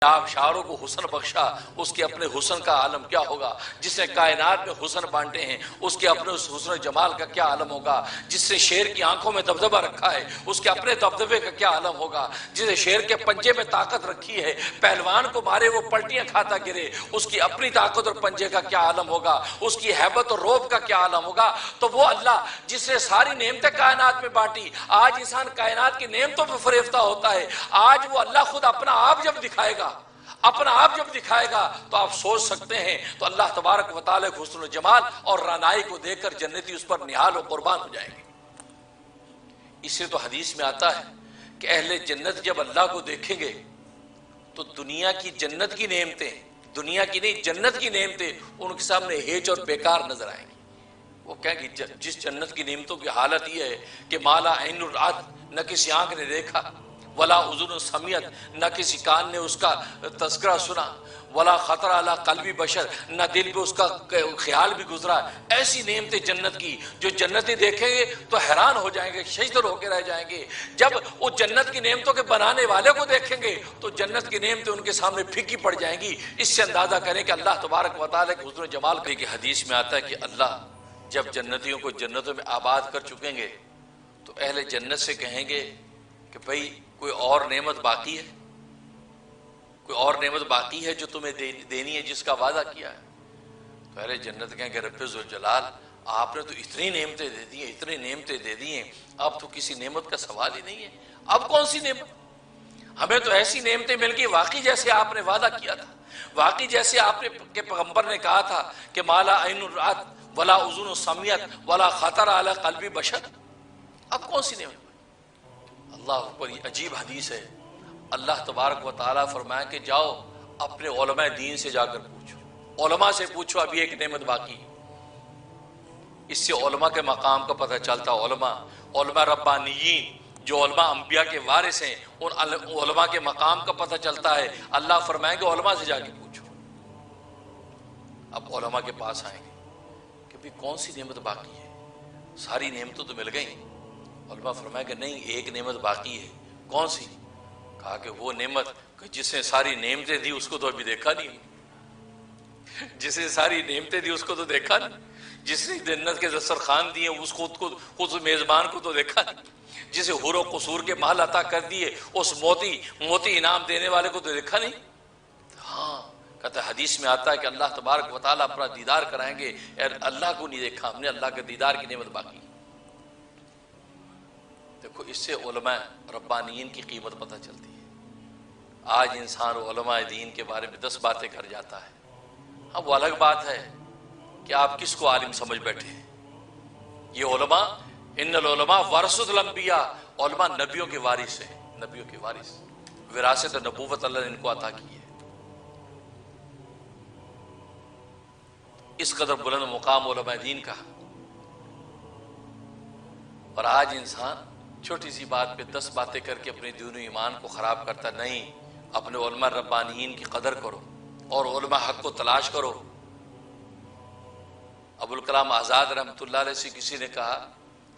آبشاروں کو حسن بخشا، اس کے اپنے حسن کا عالم کیا ہوگا؟ جس نے کائنات میں حسن بانٹے ہیں اس کے اپنے اس حسن و جمال کا کیا عالم ہوگا؟ جس نے شیر کی آنکھوں میں دبدبہ رکھا ہے اس کے اپنے دبدبے کا کیا عالم ہوگا؟ جس نے شیر کے پنجے میں طاقت رکھی ہے، پہلوان کو مارے وہ پلٹیاں کھاتا گرے، اس کی اپنی طاقت اور پنجے کا کیا عالم ہوگا؟ اس کی ہیبت اور روب کا کیا عالم ہوگا؟ تو وہ اللہ جس نے ساری نعمتیں کائنات میں بانٹی، آج انسان کائنات کی نعمتوں پہ فریفتہ ہوتا ہے، آج وہ اللہ خود اپنا آپ جب دکھائے گا، اپنا آپ جب دکھائے گا تو آپ سوچ سکتے ہیں تو اللہ تبارک و تعالیٰ کے حسن و جمال اور رعنائی کو دیکھ کر جنتی اس پر نہال و قربان ہو جائیں گے۔ اس سے تو حدیث میں آتا ہے کہ اہل جنت جب اللہ کو دیکھیں گے تو دنیا کی جنت کی نعمتیں، دنیا کی نہیں جنت کی نعمتیں ان کے سامنے ہیچ اور بیکار نظر آئیں گی۔ وہ کہیں گے جس جنت کی نعمتوں کی حالت یہ ہے کہ مالا عین رات، نہ کسی آنکھ نے دیکھا، ولا اذن سمیت، نہ کسی کان نے اس کا تذکرہ سنا، ولا خطر علی قلب بشر، نہ دل پہ اس کا خیال بھی گزرا، ایسی نعمتیں جنت کی جو جنتی دیکھیں گے تو حیران ہو جائیں گے، شجدر ہو کے رہ جائیں گے۔ جب وہ جنت کی نعمتوں کے بنانے والے کو دیکھیں گے تو جنت کی نعمتیں ان کے سامنے پھیکی پڑ جائیں گی۔ اس سے اندازہ کریں کہ اللہ تبارک و تعالیٰ کے حسن و جمال کی حدیث میں آتا ہے کہ اللہ جب جنتیوں کو جنتوں میں آباد کر چکیں گے تو اہل جنت سے کہیں گے کہ بھئی کوئی اور نعمت باقی ہے، کوئی اور نعمت باقی ہے جو تمہیں دینی ہے، جس کا وعدہ کیا ہے؟ تو اہل جنت کہیں کہ رب ذوالجلال آپ نے تو اتنی نعمتیں دے دی ہیں، اتنی نعمتیں دے دی ہیں، اب تو کسی نعمت کا سوال ہی نہیں ہے، اب کون سی نعمت؟ ہمیں تو ایسی نعمتیں مل گئی واقعی جیسے آپ نے وعدہ کیا تھا، واقعی جیسے آپ نے کہ پیغمبر نے کہا تھا کہ مالا عین رات ولا اذن سمیت ولا خطر علی قلب بشر، اب کون سی نعمت؟ اللہ پر یہ عجیب حدیث ہے، اللہ تبارک و تعالیٰ فرمایا کہ جاؤ اپنے علماء دین سے جا کر پوچھو، علماء سے پوچھو ابھی ایک نعمت باقی ہے۔ اس سے علماء کے مقام کا پتہ چلتا، علماء ربانیین جو علماء انبیاء کے وارث ہیں ان علماء کے مقام کا پتہ چلتا ہے۔ اللہ فرمائیں گے علماء سے جا کے پوچھو۔ اب علماء کے پاس آئیں گے کہ بھی کون سی نعمت باقی ہے؟ ساری نعمتوں تو مل گئیں۔ علماء فرمایا کہ نہیں، ایک نعمت باقی ہے۔ کون سی؟ کہا کہ وہ نعمت کہ جس نے ساری نعمتیں دی اس کو تو ابھی دیکھا نہیں، جس نے ساری نعمتیں دی اس کو تو دیکھا نہیں، جس نے جنت کے دسترخوان دیے اس کو خود میزبان کو تو دیکھا نہیں، جسے حور و قصور کے محل عطا کر دیے اس موتی انعام دینے والے کو تو دیکھا نہیں۔ ہاں کہتا ہے حدیث میں آتا ہے کہ اللہ تبارک و تعالیٰ اپنا دیدار کرائیں گے، اللہ کو نہیں دیکھا ہم نے، اللہ کے دیدار کی نعمت باقی۔ دیکھو اس سے علماء ربانیین کی قیمت پتہ چلتی ہے۔ آج انسان علماء دین کے بارے میں 10 باتیں کر جاتا ہے، اب وہ الگ بات ہے کہ آپ کس کو عالم سمجھ بیٹھے ہیں۔ یہ علماء ان العلماء ورثۃ الانبیاء، علماء نبیوں کے وارث ہیں، نبیوں کے وارث، وراثت نبوت اللہ نے ان کو عطا کی ہے۔ اس قدر بلند مقام علماء دین کا، اور آج انسان چھوٹی سی بات پہ 10 باتیں کر کے اپنے دین و ایمان کو خراب کرتا۔ نہیں، اپنے علماء ربانیین کی قدر کرو اور علماء حق کو تلاش کرو۔ ابوالکلام آزاد رحمۃ اللہ علیہ سے کسی نے کہا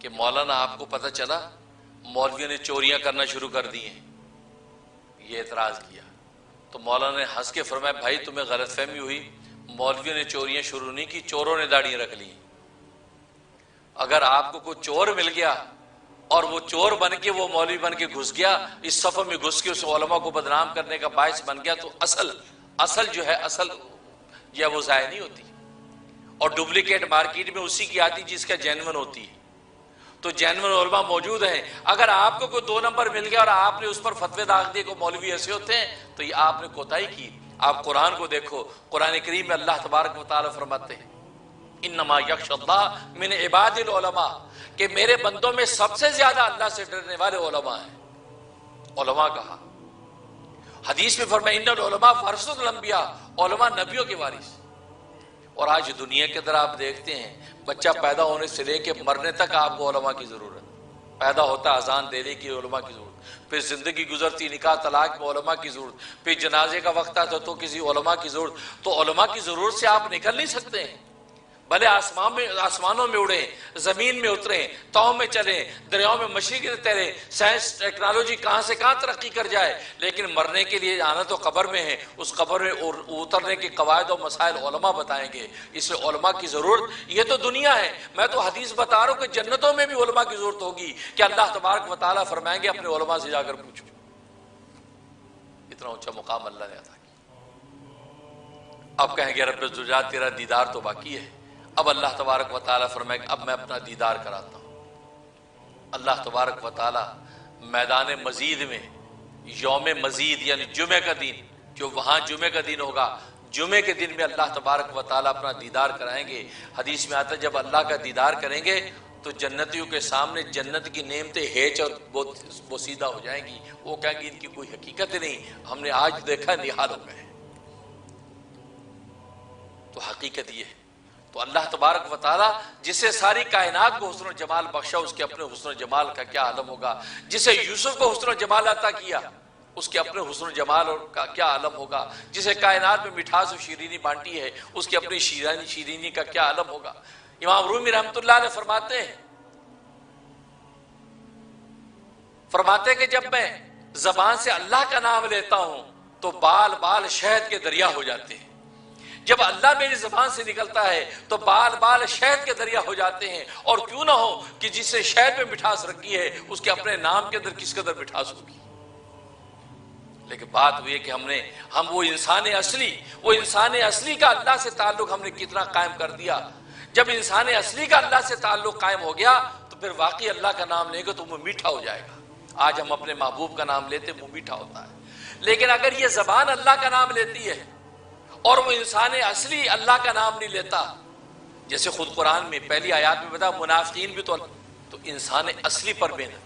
کہ مولانا آپ کو پتہ چلا مولویوں نے چوریاں کرنا شروع کر دی ہیں؟ یہ اعتراض کیا تو مولانا نے ہنس کے فرمایا بھائی تمہیں غلط فہمی ہوئی، مولویوں نے چوریاں شروع نہیں کی، چوروں نے داڑیاں رکھ لی۔ اگر آپ کو کوئی چور مل گیا اور وہ چور بن کے وہ مولوی بن کے گھس گیا، اس صف میں گھس کے اس علماء کو بدنام کرنے کا باعث بن گیا، تو اصل جو ہے اصل یا وہ ضائع نہیں ہوتی، اور ڈپلیکیٹ مارکیٹ میں اسی کی آتی جس کا جینون ہوتی ہے۔ تو جینون علماء موجود ہیں، اگر آپ کو کوئی 2 نمبر مل گیا اور آپ نے اس پر فتوے داغ دیے کہ مولوی ایسے ہوتے ہیں تو یہ آپ نے کوتاہی کی۔ آپ قرآن کو دیکھو، قرآن کریم میں اللہ تبارک و تعالیٰ فرماتے ہیں انما یخشی اللہ من عباد العلماء، کہ میرے بندوں میں سب سے زیادہ اللہ سے ڈرنے والے علماء ہیں۔ علماء کہا، حدیث میں فرمایا ان العلماء ورثۃ الانبیاء، علماء نبیوں کے وارث۔ اور آج دنیا کے اندر آپ دیکھتے ہیں بچہ پیدا ہونے سے لے کے مرنے تک آپ کو علماء کی ضرورت، پیدا ہوتا اذان دینے کی علماء کی ضرورت، پھر زندگی گزرتی نکاح طلاق میں علماء کی ضرورت، پھر جنازے کا وقت آتا تو کسی علماء کی ضرورت۔ تو علماء کی ضرورت سے آپ نکل نہیں سکتے ہیں۔ بھلے آسمانوں میں اڑیں، زمین میں اتریں، تاؤں میں چلیں، دریاؤں میں مشرق سے تیریں، سائنس ٹیکنالوجی کہاں سے کہاں ترقی کر جائے، لیکن مرنے کے لیے آنا تو قبر میں ہے۔ اس قبر میں اترنے کے قواعد و مسائل علماء بتائیں گے، اس سے علماء کی ضرورت، یہ تو دنیا ہے، میں تو حدیث بتا رہا ہوں کہ جنتوں میں بھی علماء کی ضرورت ہوگی کہ اللہ تبارک و تعالیٰ فرمائیں گے اپنے علماء سے جا کر پوچھو۔ اتنا اونچا مقام اللہ نے عطا کیا۔ اب کہیں گے رب الزجاج تیرا دیدار تو باقی ہے۔ اب اللہ تبارک و تعالیٰ فرمائے کہ اب میں اپنا دیدار کراتا ہوں۔ اللہ تبارک و تعالیٰ میدان مزید میں یوم مزید یعنی جمعہ کا دن، جو وہاں جمعہ کا دن ہوگا، جمعے کے دن میں اللہ تبارک و تعالیٰ اپنا دیدار کرائیں گے۔ حدیث میں آتا ہے جب اللہ کا دیدار کریں گے تو جنتیوں کے سامنے جنت کی نعمتیں ہیچ اور بوسیدہ ہو جائیں گی۔ وہ کہیں گے ان کی کوئی حقیقت نہیں، ہم نے آج دیکھا نہال ہو گئے۔ تو حقیقت یہ ہے۔ تو اللہ تبارک و تعالیٰ جسے ساری کائنات کو حسن و جمال بخشا، اس کے اپنے حسن و جمال کا کیا عالم ہوگا۔ جسے یوسف کو حسن و جمال عطا کیا، اس کے اپنے حسن و جمال کا کیا عالم ہوگا۔ جسے کائنات میں مٹھاس و شیرینی بانٹی ہے، اس کے اپنی شیرینی کا کیا عالم ہوگا۔ امام رومی رحمۃ اللہ علیہ فرماتے ہیں کہ جب میں زبان سے اللہ کا نام لیتا ہوں تو بال بال شہد کے دریا ہو جاتے ہیں۔ جب اللہ میری زبان سے نکلتا ہے تو بال بال شہد کے دریا ہو جاتے ہیں۔ اور کیوں نہ ہو کہ جس سے شہد میں مٹھاس رکھی ہے، اس کے اپنے نام کے اندر کس قدر مٹھاس ہوگی۔ لیکن بات ہوئی ہے کہ ہم وہ انسان اصلی کا اللہ سے تعلق ہم نے کتنا قائم کر دیا۔ جب انسان اصلی کا اللہ سے تعلق قائم ہو گیا تو پھر واقعی اللہ کا نام لیں گے تو منہ میٹھا ہو جائے گا۔ آج ہم اپنے محبوب کا نام لیتے منہ میٹھا ہوتا ہے، لیکن اگر یہ زبان اللہ کا نام لیتی ہے اور وہ انسان اصلی اللہ کا نام نہیں لیتا، جیسے خود قرآن میں پہلی آیات میں بتا منافقین بھی تو انسان اصلی پر محنت،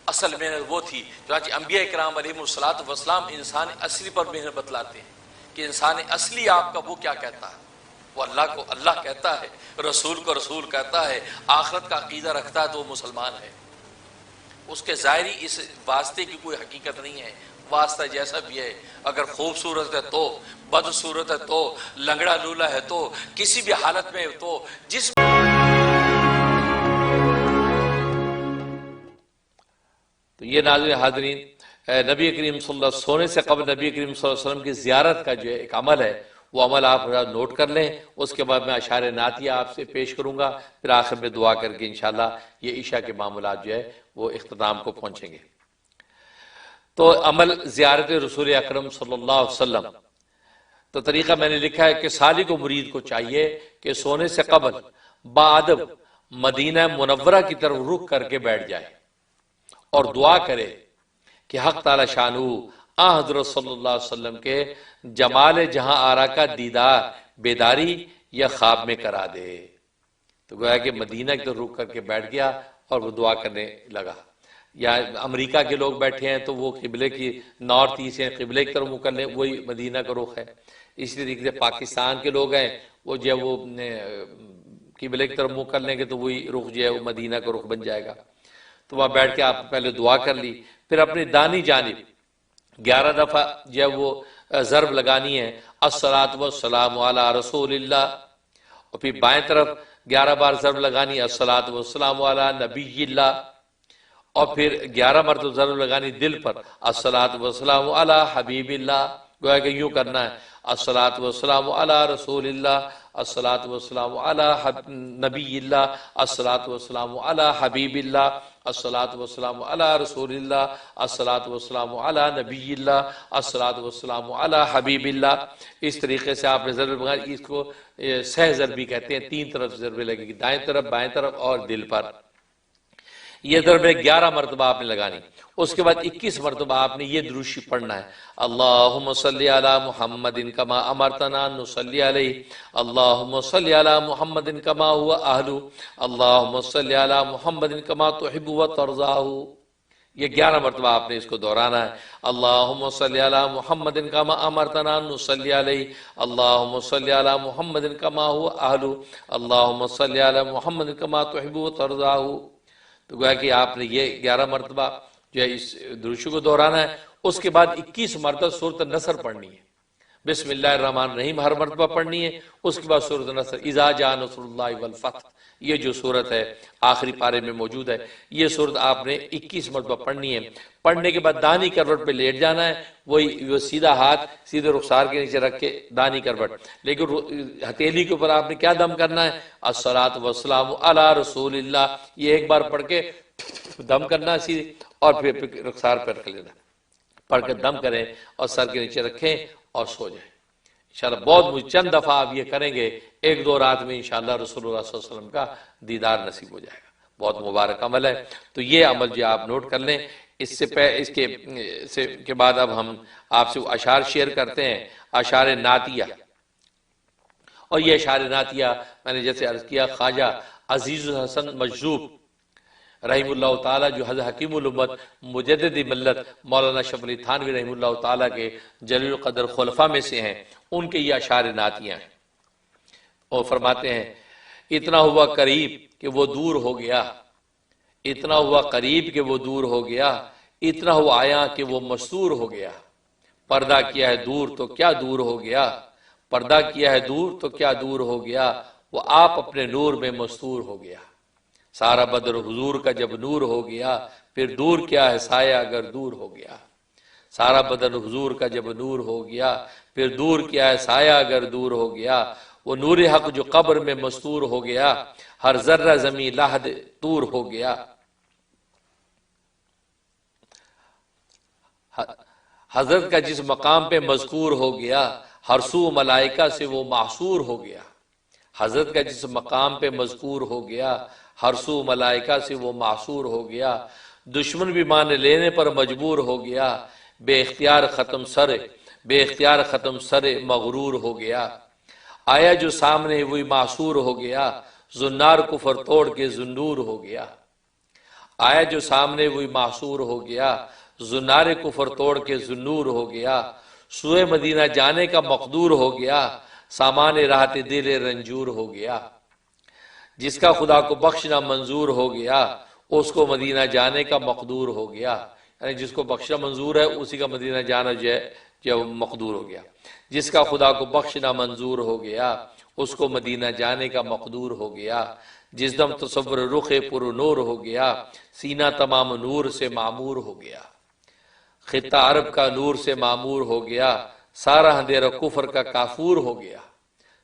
اصل محنت وہ تھی جو آج انبیاء کرام علیہم الصلوۃ والسلام انسان اصلی پر محنت بتلاتے ہیں کہ انسان اصلی آپ کا وہ کیا کہتا ہے۔ وہ اللہ کو اللہ کہتا ہے، رسول کو رسول کہتا ہے، آخرت کا عقیدہ رکھتا ہے تو وہ مسلمان ہے۔ اس کے ظاہری اس واسطے کی کوئی حقیقت نہیں ہے۔ واسطہ جیسا بھی ہے، اگر خوبصورت ہے تو، بدصورت ہے تو، لنگڑا لولا ہے تو، کسی بھی حالت میں تو، جس تو یہ ناظرین حاضرین، نبی کریم صلی اللہ علیہ وسلم سونے سے قبل نبی کریم صلی اللہ علیہ وسلم کی زیارت کا جو ایک عمل ہے، وہ عمل آپ نوٹ کر لیں۔ اس کے بعد میں اشعار نعتیہ آپ سے پیش کروں گا، پھر آخر میں دعا کر کے انشاءاللہ یہ عشاء کے معاملات جو ہے وہ اختتام کو پہنچیں گے۔ تو عمل زیارت رسول اکرم صلی اللہ علیہ وسلم، تو طریقہ میں نے لکھا ہے کہ سالک و مرید کو چاہیے کہ سونے سے قبل بادب مدینہ منورہ کی طرف رخ کر کے بیٹھ جائے اور دعا کرے کہ حق تعالی شانہ حضرت صلی اللہ علیہ وسلم کے جمال جہاں آرا کا دیدار بیداری یا خواب میں کرا دے۔ تو گویا کہ مدینہ کی طرف رخ کر کے بیٹھ گیا اور وہ دعا کرنے لگا۔ یا امریکہ کے لوگ بیٹھے ہیں تو وہ قبلے کی نارتھ ایسٹ ہیں، قبلے کی طرف منہ کر لیں، وہی مدینہ کا رخ ہے۔ اسی طریقے سے پاکستان کے لوگ ہیں، وہ جو ہے وہ قبلے کی طرف منہ کر لیں گے تو وہی رخ جو ہے وہ مدینہ کا رخ بن جائے گا۔ تو وہاں بیٹھ کے آپ پہلے دعا کر لی، پھر اپنی دانی جانب 11 دفعہ جو ہے وہ ضرب لگانی ہے، الصلاۃ والسلام علی رسول اللہ، اور پھر بائیں طرف 11 بار ضرب لگانی الصلاۃ والسلام علی نبی اللہ، اور پھر 11 مرتبہ ضرب لگانی دل پر الصلاۃ والسلام علی حبیب اللہ۔ گویا کہ یوں کرنا ہے الصلاۃ والسلام علی رسول اللہ، الصلاۃ والسلام علی نبی اللہ، الصلاۃ والسلام علی حبیب اللہ، الصلاۃ والسلام علی رسول اللہ، الصلاۃ والسلام علی نبی اللہ، الصلاۃ والسلام علی حبیب اللہ۔ اس طریقے سے آپ نے ضرب لگائی، اس کو سہ ضربی کہتے ہیں، 3 طرف ضربے لگے گی، دائیں طرف، بائیں طرف اور دل پر۔ یہ ضربے 11 مرتبہ آپ نے لگانی۔ اس کے بعد 21 مرتبہ آپ نے یہ دروشی پڑھنا ہے، اللہم صلی علی محمد کما امرتنا نصلی علیہ، اللہم صلی علی محمد کما ہوا اہلو، اللہم صلی علی محمد کما تحب و ترضاہ۔ یہ 11 مرتبہ آپ نے اس کو دہرانا ہے، اللہم صلی علی محمد کما امرتنا نصلی علیہ، اللہم صلی علی محمد کما ہوا اہلو، اللہم صلی علی محمد کما تحب و ترضاہ۔ تو گویا کہ آپ نے یہ 11 مرتبہ جو ہے اس دروشی کو دہرانا ہے۔ اس کے بعد 21 مرتبہ سورۃ النصر پڑھنی ہے، بسم اللہ الرحمن الرحیم ہر مرتبہ پڑھنی ہے۔ اس کے بعد سورۃ النصر، اذا جاء نصر اللہ والفتح، یہ جو سورت ہے آخری پارے میں موجود ہے، یہ سورت آپ نے 21 مرتبہ پڑھنی ہے۔ پڑھنے کے بعد دانی کروٹ پہ لیٹ جانا ہے، وہ سیدھا ہاتھ سیدھے رخسار کے نیچے رکھ کے دانی کروٹ، لیکن ہتھیلی کے اوپر آپ نے کیا دم کرنا ہے؟ الصلاۃ والسلام علی رسول اللہ، یہ ایک بار پڑھ کے دم کرنا ہے سیدھے، اور پھر رخسار پہ رکھ لینا، پڑھ کے دم کریں اور سر کے نیچے رکھیں اور سو جائیں۔ انشاءاللہ بہت چند دفعہ آپ یہ کریں گے، ایک دو رات میں انشاءاللہ رسول اللہ صلی اللہ علیہ وسلم کا دیدار نصیب ہو جائے گا۔ بہت مبارک عمل ہے، تو یہ عمل جو آپ نوٹ کر لیں۔ اس کے بعد اب ہم آپ سے اشعار شیئر کرتے ہیں، اشعار نعتیہ۔ اور یہ اشعار نعتیہ میں نے جیسے عرض کیا، خواجہ عزیز الحسن مجذوب رحمہ اللہ تعالیٰ، جو حضرت حکیم الامت مجدد ملت مولانا اشرف علی تھانوی رحمہ اللہ تعالیٰ کے جلیل القدر خلفاء میں سے ہیں، ان کے یہ اشعار نعتیہ ہیں۔ اور فرماتے ہیں، اتنا ہوا قریب کہ وہ دور ہو گیا، اتنا ہوا قریب کہ وہ دور ہو گیا، اتنا ہوا آیا کہ وہ مستور ہو گیا، پردہ کیا ہے دور تو کیا دور ہو گیا، پردہ کیا ہے دور تو کیا دور ہو گیا، وہ آپ اپنے نور میں مستور ہو گیا۔ سارا بدر حضور کا جب نور ہو گیا، پھر دور کیا ہے سایہ اگر دور ہو گیا۔ سارا بدن حضور کا جب نور ہو گیا، پھر دور کیا ہے سایہ اگر دور ہو گیا۔ وہ نور حق جو قبر میں مستور ہو گیا، ہر ذرہ زمین لحد طور ہو گیا۔ حضرت کا جس مقام پہ مذکور ہو گیا، ہر سو ملائکہ سے وہ محصور ہو گیا۔ حضرت کا جس مقام پہ مذکور ہو گیا، ہر سو ملائکہ سے وہ محصور ہو گیا۔ دشمن بھی مان لینے پر مجبور ہو گیا، بے اختیار ختم سر مغرور ہو گیا۔ آیا جو سامنے وہی معصور ہو گیا، زنار کفر توڑ کے زنور ہو گیا۔ آیا جو سامنے وہی معصور ہو گیا، زنار کفر توڑ کے زنور ہو گیا۔ سوئے مدینہ جانے کا مقدور ہو گیا، سامان راحت دل رنجور ہو گیا۔ جس کا خدا کو بخشنا منظور ہو گیا، اس کو مدینہ جانے کا مقدور ہو گیا۔ یعنی جس کو بخشنا منظور ہے، اسی کا مدینہ جانا جو مقدور ہو گیا۔ جس کا خدا کو بخشنا منظور ہو گیا، اس کو مدینہ جانے کا مقدور ہو گیا۔ جس دم تصور رخ پر نور ہو گیا، سینہ تمام نور سے معمور ہو گیا۔ خطہ عرب کا نور سے معمور ہو گیا، سارا اندھیرا کفر کا کافور ہو گیا۔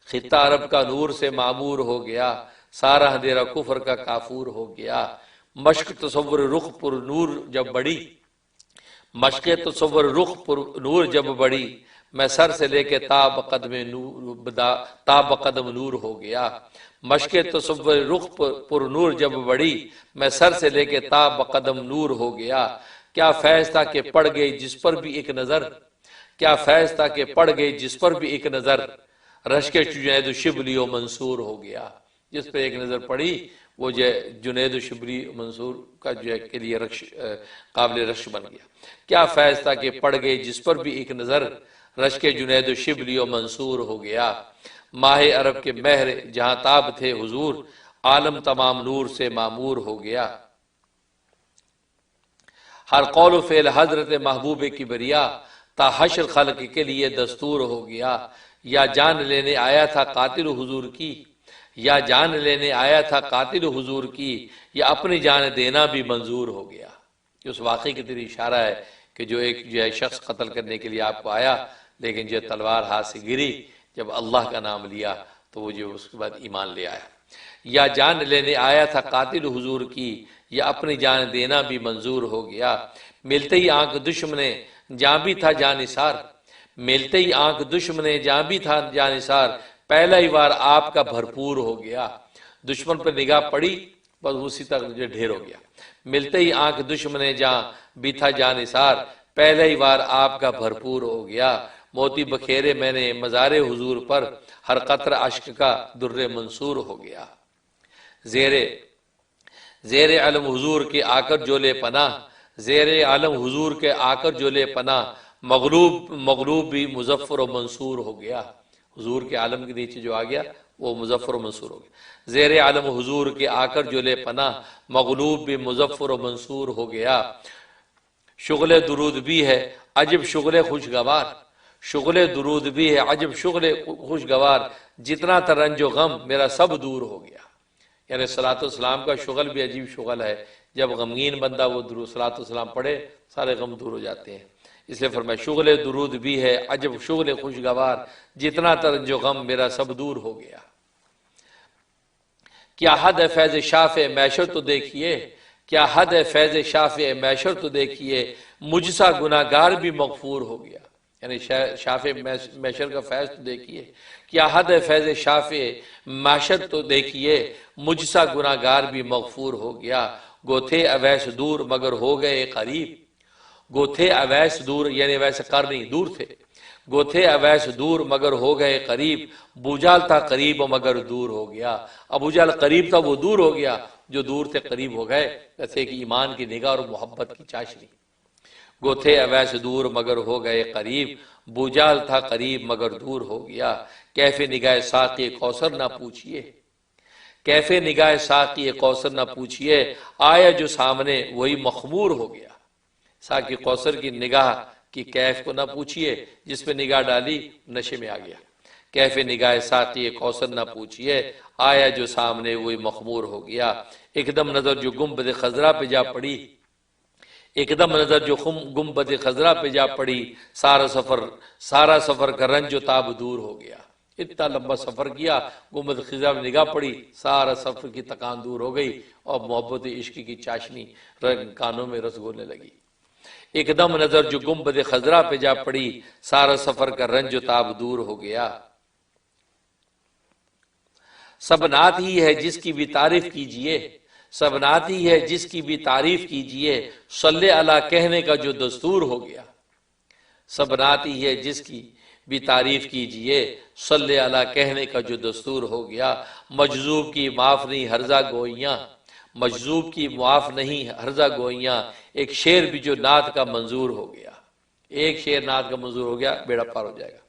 خطہ عرب کا نور سے معمور ہو گیا، سارا اندھیرا کفر کا کافور ہو گیا۔ مشق تصور رخ پر نور جب بڑی، مشق تصور رخ پر نور جب بڑی، میں سر سے لے کے تا بقدم نور ہو گیا۔ مشق تصور رخ پر نور جب بڑی، میں سر سے لے کے تا بقدم نور ہو گیا۔ کیا فیض تھا کہ پڑ گئی جس پر بھی ایک نظر، کیا فیض تھا کہ پڑ گئی جس پر بھی ایک نظر، رشک جنید و شبلی و منصور ہو گیا۔ جس پہ ایک نظر پڑی وہ جو جنید و شبلی منصور کا جو ہے کے لیے قابل رشک بن گیا۔ کیا فیض تھا کہ پڑ گئی جس پر بھی ایک نظر، رشک جنید و شبلی و منصور ہو گیا۔ ماہ عرب کے مہر جہاں تاب تھے حضور، عالم تمام نور سے معمور ہو گیا۔ ہر قول و فعل حضرت محبوب کبریا، تا حشر خلق کے لیے دستور ہو گیا۔ یا جان لینے آیا تھا قاتل حضور کی، یا جان لینے آیا تھا قاتل حضور کی، یا اپنی جان دینا بھی منظور ہو گیا۔ اس واقعے کی طرح اشارہ ہے کہ جو ایک شخص قتل کرنے کے لیے آپ کو آیا، لیکن جو تلوار ہاتھ سے گری، جب اللہ کا نام لیا تو وہ جو اس کے بعد ایمان لے آیا۔ یا جان لینے آیا تھا قاتل حضور کی، یا اپنی جان دینا بھی منظور ہو گیا۔ ملتے ہی آنکھ دشمنے جہاں بھی تھا جانثار، ملتے ہی آنکھ دشمنے جہاں بھی تھا جانثار، پہلا ہی وار آپ کا بھرپور ہو گیا۔ دشمن پر نگاہ پڑی بس اسی تک جو ڈھیر ہو گیا۔ ملتے ہی آنکھ دشمنے جہاں بھی تھا جانثار، پہلا ہی وار آپ کا بھرپور ہو گیا۔ موتی بکھیرے میں نے مزار حضور پر، ہر قطرہ اشک کا در منصور ہو گیا۔ زیر علم حضور کے آ کر جو لے پناہ، زیر علم حضور کے آ کر جو لے پناہ، مغلوب بھی مظفر و منصور ہو گیا۔ حضور کے عالم کے نیچے جو آ گیا وہ مظفر و منصور ہو گیا۔ زیر عالم حضور کے آ کر جو لے پناہ، مغلوب بھی مظفر و منصور ہو گیا۔ شغل درود بھی ہے عجب شغل خوشگوار، شغل درود بھی ہے عجب شغل خوشگوار، جتنا تھا رنج و غم میرا سب دور ہو گیا۔ یعنی صلاۃ والسلام کا شغل بھی عجیب شغل ہے، جب غمگین بندہ وہ درود صلاۃ والسلام پڑھے سارے غم دور ہو جاتے ہیں۔ اس لیے فرمایا شغل درود بھی ہے عجب شغل خوشگوار، جتنا تھا رنج و غم میرا سب دور ہو گیا۔ کیا حد ہے فیض شافع معشر تو دیکھیے، کیا حد ہے فیض شافع معشر تو دیکھیے، مجھ سا گناہگار بھی مغفور ہو گیا۔ یعنی شافع معشر کا فیض تو دیکھیے، کیا حد ہے فیض شافع معشر تو دیکھیے، مجھ سا گناہگار بھی مغفور ہو گیا۔ گو تھے اویس دور مگر ہو گئے قریب، گو تھے اویس دور یعنی ویسے قرنی دور تھے، گو تھے اویس دور مگر ہو گئے قریب، ابو جہل تھا قریب مگر دور ہو گیا۔ ابو جہل قریب تھا وہ دور ہو گیا، جو دور تھے قریب ہو گئے، جیسے کہ ایمان کی نگاہ اور محبت کی چاشنی۔ گو تھے اویس دور مگر ہو گئے قریب، ابو جہل تھا قریب مگر دور ہو گیا۔ کیف نگاہ ساقی کوثر نہ پوچھئے، کیف نگاہ ساقی کوثر نہ پوچھئے، آیا جو سامنے وہی مخمور ہو گیا۔ ساقی کوثر کی نگاہ کی کیف کو نہ پوچھئے، جس پہ نگاہ ڈالی نشے میں آ گیا۔ کیف نگاہ ساقی کوثر نہ پوچھئے، آیا جو سامنے وہی مخمور ہو گیا۔ ایک دم نظر جو گنبد خضرا پہ جا پڑی، ایک دم نظر جو گنبد خضرا پہ جا پڑی، سارا سفر کا رنج و تاب دور ہو گیا۔ اتنا لمبا سفر کیا، گنبد خضرا میں نگاہ پڑی، سارا سفر کی تکان دور ہو گئی اور محبت عشق کی چاشنی کانوں میں رس گھولنے لگی۔ ایک دم نظر جو گنبد خضرا پہ جا پڑی، سارا سفر کا رنج و تاب دور ہو گیا۔ سب نعت ہی ہے جس کی بھی تعریف کیجئے، سب نعت ہی ہے جس کی بھی تعریف کیجئے، صلی علی کہنے کا جو دستور ہو گیا۔ سب نعت ہی ہے جس کی بھی تعریف کیجئے، صلی علی کہنے کا جو دستور ہو گیا۔ مجذوب کی معاف نہیں ہرزہ گوئیاں، مجذوب کی معاف نہیں ہرزہ گوئیاں، ایک شعر بھی جو نعت کا منظور ہو گیا، ایک شعر نعت کا منظور ہو گیا بیڑا پار ہو جائے گا۔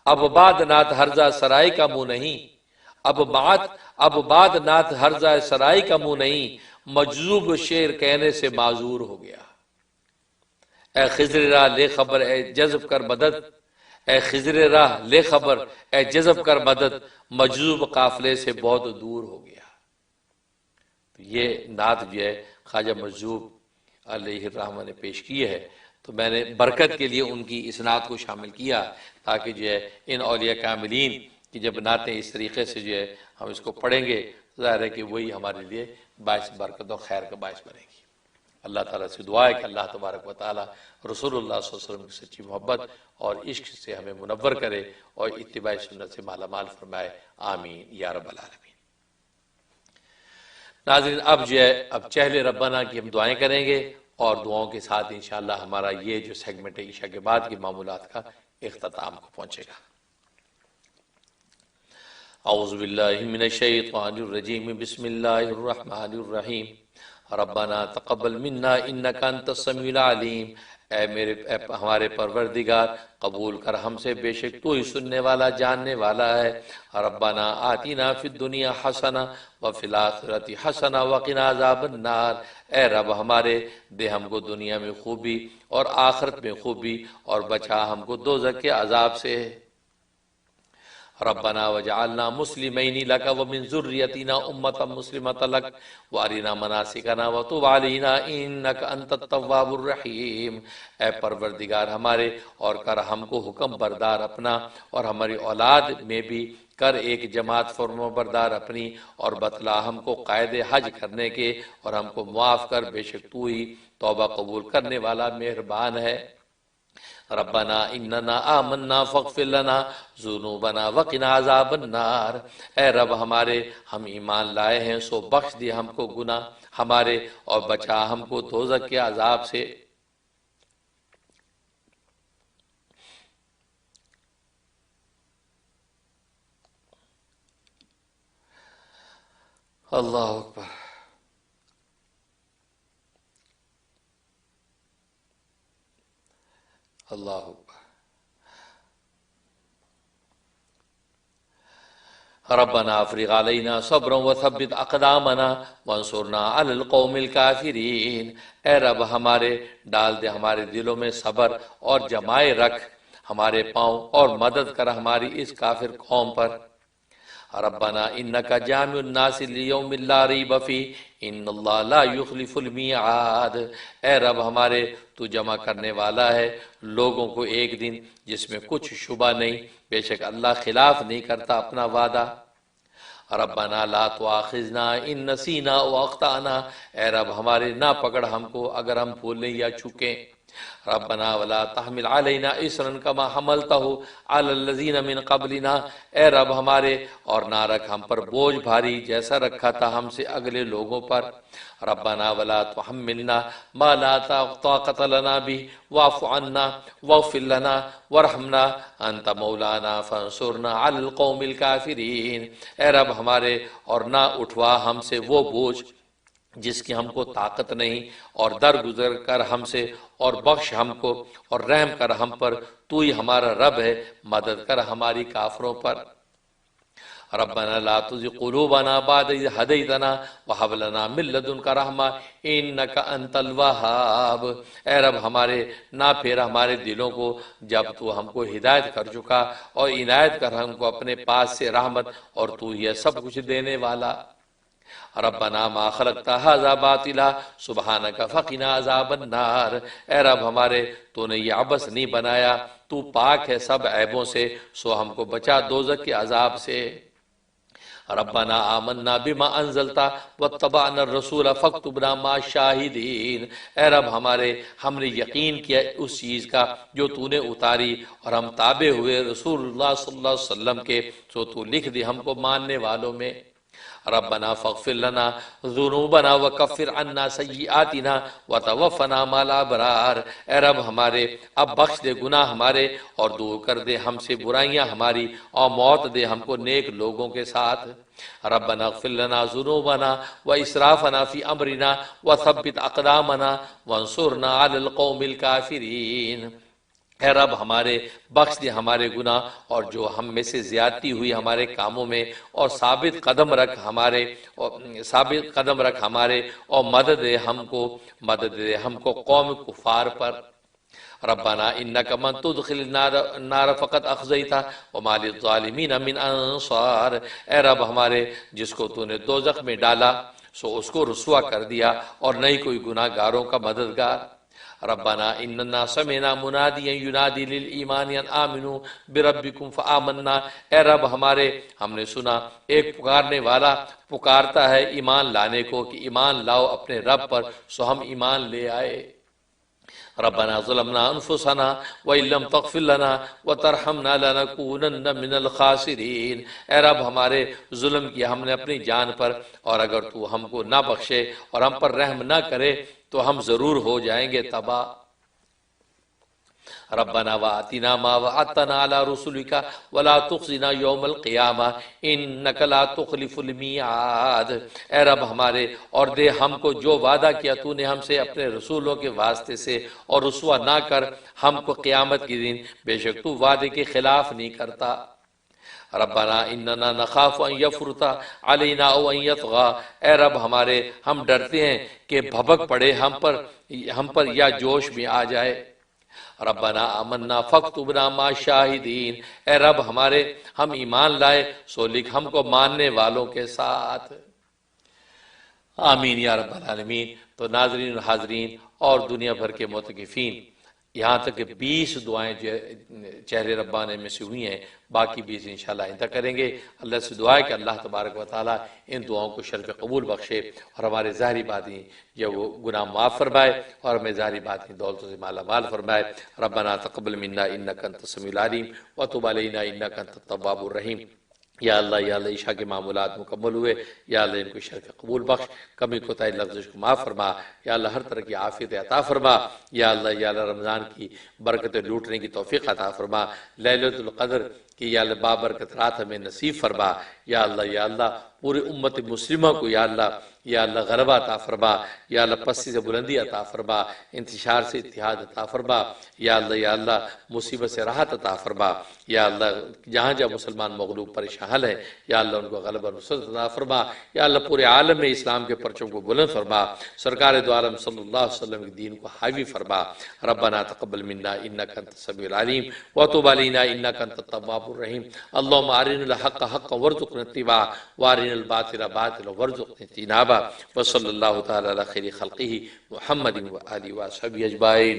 اب بعد نعت ہرزہ سرائی کا منہ نہیں، اب بعد نعت ہرزہ سرائی کا منہ نہیں، مجذوب شعر کہنے سے معذور ہو گیا۔ اے خضر راہ لے خبر اے جذب کر مدد، اے خضر راہ لے خبر اے جذب کر مدد، مجذوب قافلے سے بہت دور ہو گیا۔ یہ نعت جو ہے خواجہ مجذوب علیہ الرحمہ نے پیش کی ہے، تو میں نے برکت کے لیے ان کی اس نعت کو شامل کیا، تاکہ جو ہے ان اولیاء کاملین کی جب نعتیں اس طریقے سے جو ہے ہم اس کو پڑھیں گے، ظاہر ہے کہ وہی ہمارے لیے باعث برکت اور خیر کا باعث بنے گی۔ اللہ تعالیٰ سے دعا ہے کہ اللہ تبارک و تعالیٰ رسول اللہ صلی اللہ علیہ وسلم کی سچی محبت اور عشق سے ہمیں منور کرے اور اتباع سنت سے مالا مال فرمائے، آمین یا رب العالمین۔ ناظرین اب جو ہے اب چہل ربنا کی ہم دعائیں کریں گے، اور دعاؤں کے ساتھ انشاءاللہ ہمارا یہ جو سیگمنٹ ہے عشاء کے بعد کے معمولات کا اختتام کو پہنچے گا۔ اعوذ باللہ من الشیطان الرجیم، بسم اللہ الرحمن الرحیم۔ ربنا تقبل منا انک انت السمیع العلیم، اے ہمارے پروردگار قبول کر ہم سے، بے شک تو ہی سننے والا جاننے والا ہے۔ ربنا آتنا فی الدنیا حسنہ وفی الآخرۃ حسنہ وقنا عذاب النار، اے رب ہمارے دے ہم کو دنیا میں خوبی اور آخرت میں خوبی، اور بچا ہم کو دوزخ کے عذاب سے۔ ربنا وجعلنا مسلمین لک ومن ذریتنا امة مسلمة لک وارنا مناسکنا وتب علینا انک انت التواب الرحیم، اے پروردگار ہمارے اور کر ہم کو حکم بردار اپنا، اور ہماری اولاد میں بھی کر ایک جماعت فرما بردار اپنی، اور بتلا ہم کو قائد حج کرنے کے، اور ہم کو معاف کر، بے شک تو ہی توبہ قبول کرنے والا مہربان ہے۔ ربنا اننا آمنا فاغفر لنا ذنوبنا وقنا عذاب النار، اے رب ہمارے ہم ایمان لائے ہیں سو بخش دے ہم کو گناہ ہمارے، اور بچا ہم کو دوزخ کے عذاب سے۔ اللہ اکبر۔ اللہ اکبر۔ ربنا افرغ علینا صبرا وثبت اقدامنا وانصرنا علی القوم الکافرین، اے رب ہمارے ڈال دے ہمارے دلوں میں صبر اور جمائے رکھ ہمارے پاؤں اور مدد کر ہماری اس کافر قوم پر۔ ربنا انک جامع الناس لیوم لا ریب فیہ ان اللہ لا یخلف المیعاد۔ اے رب ہمارے، تو جمع کرنے والا ہے لوگوں کو ایک دن جس میں کچھ شبہ نہیں، بے شک اللہ خلاف نہیں کرتا اپنا وعدہ۔ ربنا لا تؤاخذنا ان نسینا واخطأنا، اے رب ہمارے نہ پکڑ ہم کو اگر ہم بھولیں یا چوکیں۔ ربنا ولا تحمل علینا اصرا کما حملته علی الذین من قبلنا، اے رب ہمارے اور نہ رکھ ہم پر بوجھ بھاری جیسا رکھا تھا ہم سے اگلے لوگوں پر۔ ربنا ولا تحملنا ما لا طاقت لنا به واعف عنا واغفر لنا وارحمنا انت مولانا فانصرنا علی القوم الکافرین، اے رب ہمارے اور نہ اٹھوا ہم سے وہ بوجھ جس کی ہم کو طاقت نہیں، اور درگزر کر ہم سے اور بخش ہم کو اور رحم کر ہم پر، تو ہی ہمارا رب ہے، مدد کر ہماری کافروں پر۔ ربنا لا تزغ قلوبنا بعد إذ هديتنا وهب لنا من لدنك رحمة إنك أنت الوهاب، اے رب ہمارے نہ پھیر ہمارے دلوں کو جب تو ہم کو ہدایت کر چکا، اور عنایت کر ہم کو اپنے پاس سے رحمت، اور تو یہ سب کچھ دینے والا۔ ربنا ما خلقت هذا باطلا سبحانك فقنا عذاب النار، اے رب ہمارے تو نے یہ عبث نہیں بنایا، تو پاک ہے سب عیبوں سے، سو ہم کو بچا دوزخ کے عذاب سے۔ ربنا آمنا بما انزلت واتبعنا الرسول فاکتبنا مع الشاہدین، اے رب ہمارے ہم نے یقین کیا اس چیز کا جو تو نے اتاری، اور ہم تابع ہوئے رسول اللہ صلی اللہ علیہ وسلم کے، سو تو لکھ دی ہم کو ماننے والوں میں۔ ربنا فاغفر لنا ذنوبنا وکفر عنا سیئاتنا وتوفنا مع الابرار، اے رب ہمارے اب بخش دے گناہ ہمارے اور دور کر دے ہم سے برائیاں ہماری، اور موت دے ہم کو نیک لوگوں کے ساتھ۔ ربنا اغفر لنا ذنوبنا واسرافنا فی امرنا وثبت اقدامنا وانصرنا علی القوم الکافرین، اے رب ہمارے بخش دے ہمارے گناہ اور جو ہم میں سے زیادتی ہوئی ہمارے کاموں میں، اور ثابت قدم رکھ ہمارے اور مدد دے ہم کو قوم کفار پر۔ ربنا انک من تدخل النار فقد اخزیتہ وما للظالمین من انصار، اے رب ہمارے جس کو تو نے دوزخ میں ڈالا سو اس کو رسوا کر دیا، اور نہیں کوئی گناہ گاروں کا مددگار۔ ربنا اننا سمعنا منادیا ینادی للایمان ان آمنوا بربکم فآمنا، اے رب ہمارے ہم نے سنا ایک پکارنے والا پکارتا ہے ایمان لانے کو کہ ایمان لاؤ اپنے رب پر، سو ہم ایمان لے آئے۔ ربنا ظلمنا انفسنا وان لم تغفر لنا وترحمنا لنکونن من الخاسرین، اے رب ہمارے ظلم کیا ہم نے اپنی جان پر، اور اگر تو ہم کو نہ بخشے اور ہم پر رحم نہ کرے تو ہم ضرور ہو جائیں گے تباہ۔ ربنا وآتنا ما وعدتنا على رسلك ولا تخزنا يوم القیامہ انك لا تخلف المیعاد، اے رب ہمارے اور دے ہم کو جو وعدہ کیا تو نے ہم سے اپنے رسولوں کے واسطے سے، اور رسوا نہ کر ہم کو قیامت کے دن، بے شک تو وعدے کے خلاف نہیں کرتا۔ ربنا اننا نخاف ان یفرط علینا او ان یطغى، اے رب ہمارے ہم ڈرتے ہیں کہ بھبک پڑے ہم پر یا جوش میں آ جائے۔ ربنا آمنا فاکتبنا مع الشاہدین، اے رب ہمارے ہم ایمان لائے سو لکھ ہم کو ماننے والوں کے ساتھ۔ آمین یا رب العالمین۔ تو ناظرین و حاضرین اور دنیا بھر کے معتکفین، یہاں تک کہ 20 دعائیں چہرے ربانے میں سے ہوئی ہیں، باقی 20 انشاءاللہ آئندہ کریں گے۔ اللہ سے دعا ہے کہ اللہ تبارک و تعالیٰ ان دعاؤں کو شرف قبول بخشے، اور ہمارے ظاہری باطنی یہ وہ گناہ معاف فرمائے، اور ہمیں ظاہری باطنی دولتوں سے مالا مال فرمائے۔ ربنا تقبل منا انک انت السمیع العلیم وتب علینا انک انت التواب الرحیم۔ یا اللہ عشاء کے معمولات مکمل ہوئے، یا اللہ ان کو شرف قبول بخش، کمی کوتاہی لفظ کو معاف فرما، یا اللہ ہر طرح کی عافیت عطا فرما، یا اللہ رمضان کی برکتیں لوٹنے کی توفیق عطا فرما، لیلۃ القدر کی یا اللہ بابرکت رات ہمیں نصیب فرما، یا اللہ پوری امت مسلمہ کو یا اللہ یا اللہ غلبہ عطا فرما، یا اللہ پستی سے بلندی عطا فرما، انتشار سے اتحاد عطا فرما، یا اللہ مصیبت سے راحت عطا فرما، یا اللہ جہاں جہاں مسلمان مغلوب پریشان ہے یا اللہ ان کو غلبہ نصرت عطا فرما، یا اللہ پورے عالم میں اسلام کے پرچم کو بلند فرما، سرکار دو عالم صلی اللہ علیہ وسلم کے دین کو حاوی فرما۔ ربنا تقبل منا انک انت السمیع العلیم وتب علینا انک انت التواب الرحیم، اللهم ارنا الحق حقا وارزقنا اتباعه وارنا الباطل باطلا وارزقنا اجتنابه، وصلی اللہ تعالی علی خیر خلقہ محمد و آلہ و صحبہ اجمعین۔